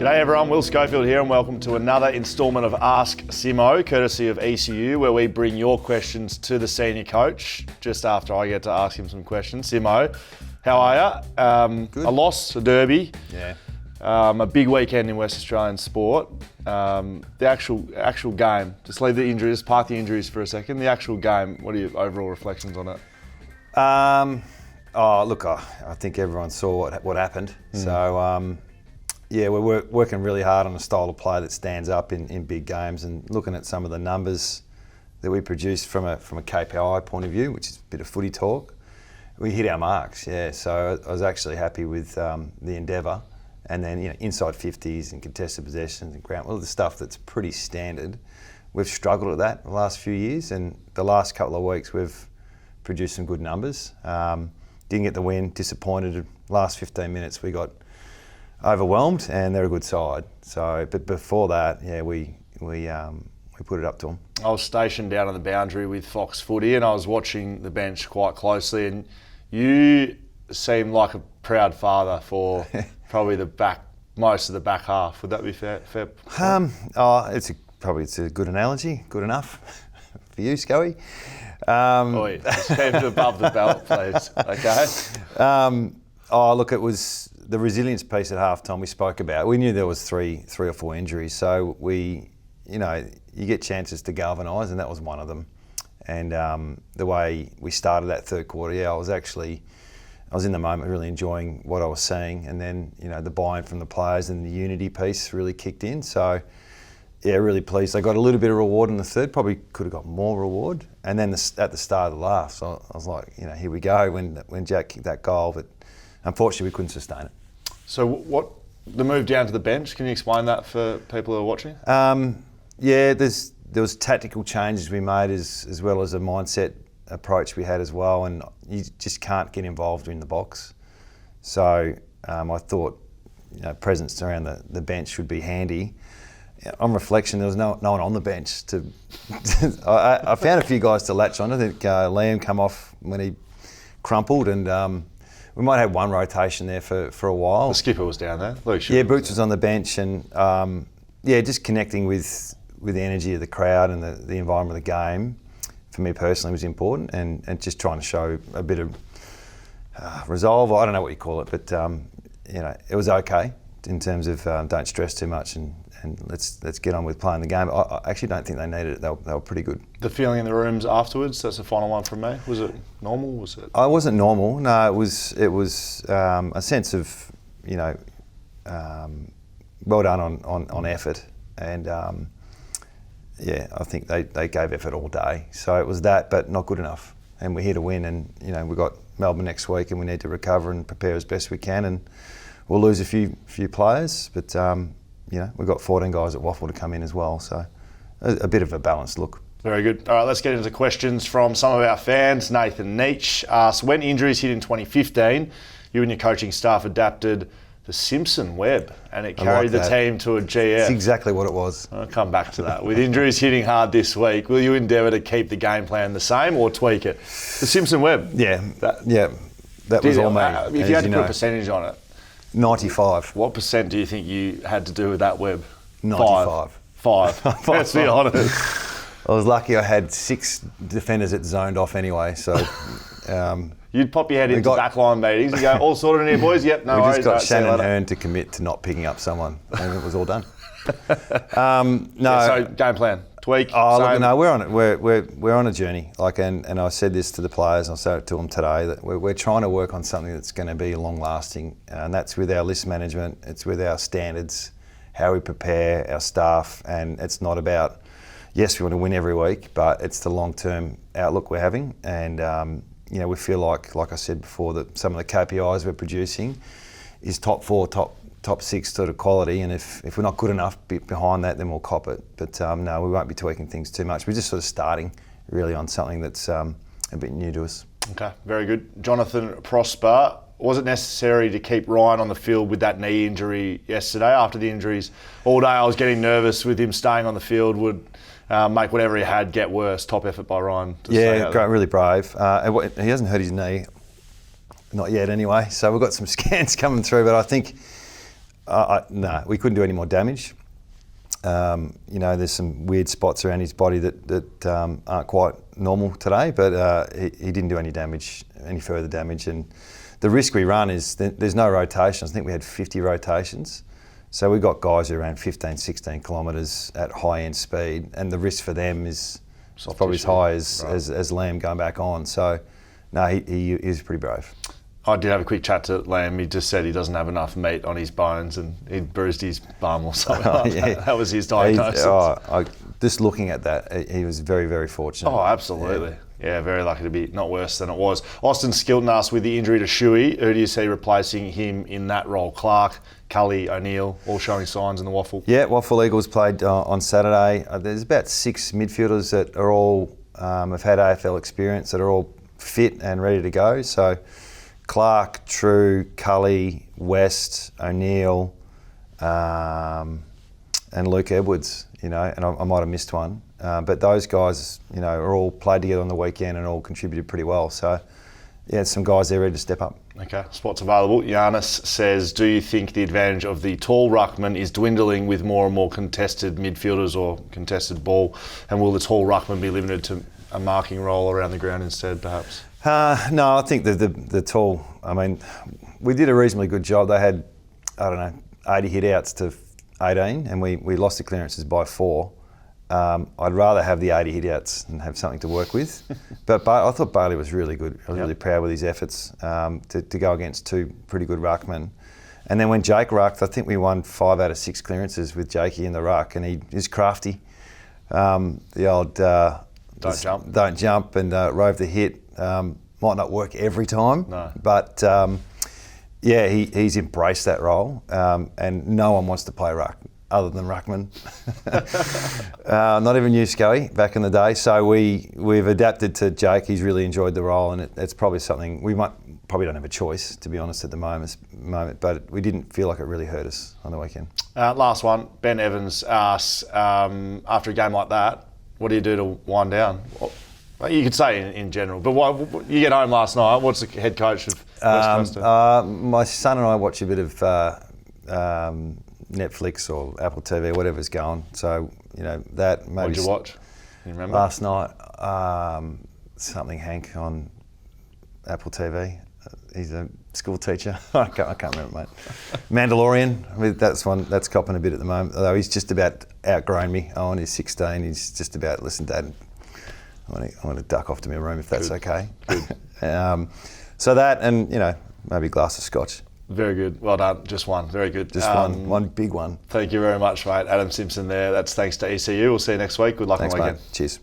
G'day everyone, Will Schofield here and welcome to another instalment of Ask Simmo, courtesy of ECU, where we bring your questions to the senior coach just after I get to ask him some questions. Simmo, how are you? Good. A loss, a derby, Yeah. a big weekend in West Australian sport. The actual game, just leave the injuries, park the injuries for a second. The actual game, what are your overall reflections on it? I think everyone saw what happened. So, we're working really hard on a style of play that stands up in big games, and looking at some of the numbers that we produced from a KPI point of view, which is a bit of footy talk, we hit our marks. Yeah, so I was actually happy with the endeavour, and then inside 50s and contested possessions and ground, all the stuff that's pretty standard. We've struggled at that the last few years, and the last couple of weeks we've produced some good numbers. Didn't get the win, disappointed. Last 15 minutes we got overwhelmed, and they're a good side. So, but before that, we put it up to them. I was stationed down on the boundary with Fox Footy, and I was watching the bench quite closely. And you seem like a proud father for probably most of the back half. Would that be fair? It's a good analogy. Good enough for you, Scoey. Just keep it above the belt, please. Okay. It was the resilience piece at halftime we spoke about. We knew there was three or four injuries, so you get chances to galvanise, and that was one of them. And the way we started that third quarter, I was in the moment, really enjoying what I was seeing, and then the buy-in from the players and the unity piece really kicked in. So really pleased. I got a little bit of reward in the third. Probably could have got more reward. And then at the start of the last, so I was like, here we go when Jack kicked that goal, but unfortunately we couldn't sustain it. So the move down to the bench, can you explain that for people who are watching? There was tactical changes we made as well as a mindset approach we had as well, and you just can't get involved in the box. So I thought presence around the bench should be handy. On reflection, there was no one on the bench I found a few guys to latch on. I think Liam come off when he crumpled, and we might have one rotation there for a while. The skipper was down there. Boots was on the bench, and just connecting with the energy of the crowd and the environment of the game, for me personally, was important, and just trying to show a bit of resolve. I don't know what you call it, but it was okay in terms of don't stress too much and let's get on with playing the game. I actually don't think they needed it. They were pretty good. The feeling in the rooms afterwards, that's the final one from me. Was it normal? Was it? I wasn't normal. No, it was a sense of well done on effort, and I think they gave effort all day. So it was that, but not good enough. And we're here to win, and we've got Melbourne next week, and we need to recover and prepare as best we can. And we'll lose a few players, but we've got 14 guys at Waffle to come in as well, so a bit of a balanced look. Very good. All right, let's get into questions from some of our fans. Nathan Nietzsche asks, when injuries hit in 2015, you and your coaching staff adapted the Simpson Web, and it carried the team to a GF. That's exactly what it was. I'll come back to that. With injuries hitting hard this week, will you endeavour to keep the game plan the same or tweak it? The Simpson Web. That was all me. If you had to put a percentage on it, 95. What percent do you think you had to do with that web? 95. Five. Let's be honest. I was lucky I had 6 defenders that zoned off anyway, so... You'd pop your head into backline meetings and go, all sorted in here, boys? Yep, no worries. We just got Shannon Hearn to commit to not picking up someone, and it was all done. So game plan, tweak. We're on it. We're on a journey. And I said this to the players, and I said it to them today, that we're trying to work on something that's going to be long lasting, and that's with our list management. It's with our standards, how we prepare our staff, and it's not about, yes, we want to win every week, but it's the long term outlook we're having, and we feel like I said before, that some of the KPIs we're producing is top 4, top 6 sort of quality, and if we're not good enough behind that, then we'll cop it. But no, we won't be tweaking things too much. We're just sort of starting really on something that's a bit new to us. Okay, very good. Jonathan Prosper, was it necessary to keep Ryan on the field with that knee injury yesterday? After the injuries all day, I was getting nervous with him staying on the field would make whatever he had get worse. Top effort by Ryan. Really brave. He hasn't hurt his knee, not yet anyway. So we've got some scans coming through, but I think No, we couldn't do any more damage. There's some weird spots around his body that aren't quite normal today, but he didn't do any further damage. And the risk we run is there's no rotations. I think we had 50 rotations. So we've got guys who ran 15, 16 kilometres at high end speed, and the risk for them is probably as high as Lamb going back on. So, no, he is pretty brave. I did have a quick chat to Lamb. He just said he doesn't have enough meat on his bones and he bruised his bum or something. Yeah. That was his diagnosis. Just looking at that, he was very, very fortunate. Oh, absolutely. Yeah, very lucky to be not worse than it was. Austin Skilton asked, with the injury to Shuey, who do you see replacing him in that role? Clark, Cully, O'Neill, all showing signs in the Waffle? Yeah, Waffle Eagles played on Saturday. There's about 6 midfielders that are all have had AFL experience, that are all fit and ready to go. So Clark, True, Cully, West, O'Neill, and Luke Edwards, and I might have missed one. But those guys, are all played together on the weekend and all contributed pretty well. So, yeah, some guys there ready to step up. Okay, spots available. Giannis says, do you think the advantage of the tall ruckman is dwindling with more and more contested midfielders or contested ball? And will the tall ruckman be limited to a marking role around the ground instead, perhaps? No, I think the tall, we did a reasonably good job. They had, 80 hit-outs to 18, and we lost the clearances by 4. I'd rather have the 80 hit-outs and have something to work with. But I thought Bailey was really good. I was really proud with his efforts to go against 2 pretty good ruckmen. And then when Jake rucked, I think we won 5 out of 6 clearances with Jakey in the ruck, and he is crafty. The old don't jump and rove the hit. Might not work every time, but he's embraced that role, and no one wants to play ruck other than ruckman. Not even you, Scully, back in the day. So we've adapted to Jake. He's really enjoyed the role, and it's probably something we probably don't have a choice, to be honest, at the moment. But we didn't feel like it really hurt us on the weekend. Last one, Ben Evans asks, after a game like that, what do you do to wind down? You could say in general, but you get home last night. What's the head coach of West Coast? My son and I watch a bit of Netflix or Apple TV, whatever's going. So that maybe. What did you watch? Can you remember? Last night, something Hank on Apple TV. He's a school teacher. I can't remember, mate. Mandalorian. That's copping a bit at the moment. Although he's just about outgrown me. Owen is 16. He's just about, listen, Dad, I want to duck off to my room if that's okay. Good. So that, and maybe a glass of scotch. Very good. Well done. Just one. Very good. Just one big one. Thank you very much, mate. Adam Simpson there. That's thanks to ECU. We'll see you next week. Good luck on the weekend. Mate. Cheers.